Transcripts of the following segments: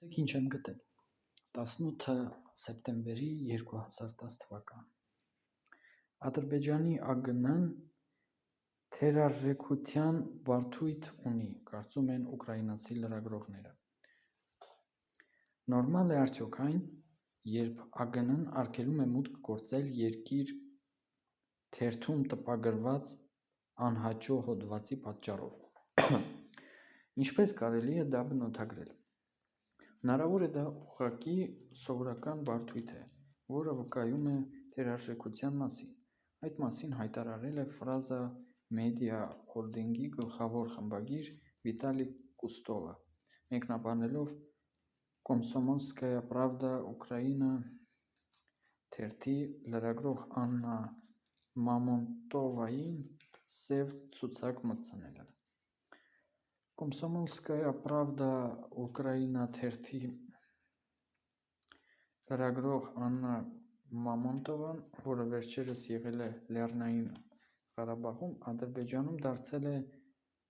Ինչ եմ գտել 18 սեպտեմբերի 2010 թվական Ադրբեջանի ԱԳՆ-ն թերարժեքության բարդույթ ունի, կարծում են ուկրաինացի լրագրողները։ Նորմալ է արդյոք այն, երբ ԱԳՆ-ն արգելում է մուտք գործել երկիր թերթում տպագրված անհաճո հոդվածի պատճառով։ Ինչպես կարելի է դա բնութագրել։ Հնարավոր է դա ուղղակի սովորական բարդույթ է, որը վկայում է թերարժեքության մասին։ Այդ մասին հայտարարել է Ֆրազա մեդիա հոլդինգի գլխավոր խմբագիր Վիտալի Կուստովը, մեկնաբանելով «Կոմսոմոլսկայա պրավդա Ուկրաինա» թերթի լրագրող Աննա Մամոնտովային սև ցուցակ մտցնելը։ «Կոմսոմոլսկայա պրավդա Ուկրաինա» թերթի լրագրող Աննա Մամոնտովան, որը վերջերս եղել է Լեռնային Ղարաբաղում, Ադրբեջանում դարձել է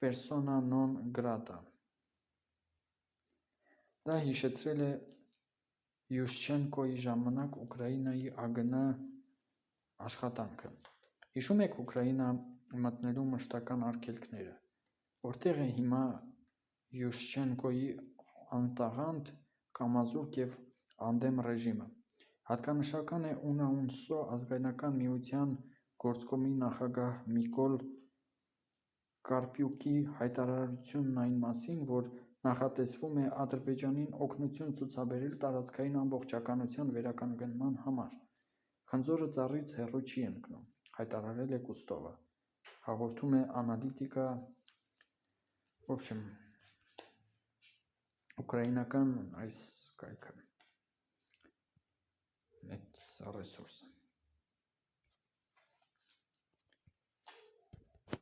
պերսոնա նոն գրատա։ Դա հիշեցրել է Յուշչենկոյի ժամանակ Ուկրաինայի ԱԳՆ աշխատանքը։ Հիշում եք Ուկրաինա մտնելու մշտական արգելքները, որտեղ է հիմա Յուշչենկոյի անտաղանդ, կամազուրկ և անդեմ ռեժիմը։ Հատկանշական է ՈՒՆԱՈՒՆՍՈ ազգայնական միության գործկոմի նախագահ Միկոլ Կարպյուկի հայտարարությունն այն մասին, որ նախատեսվում է Ադրբեջանին օգնություն ցուցաբերել տարածքային ամբողջականության վերականգնման համար։ Խնձորը ծառից հեռու չի ընկնում, հայտարարել է Կուստովը, հաղորդում է Անալիտիկա ուկրաինական այս կայքը, ռեսուրսը։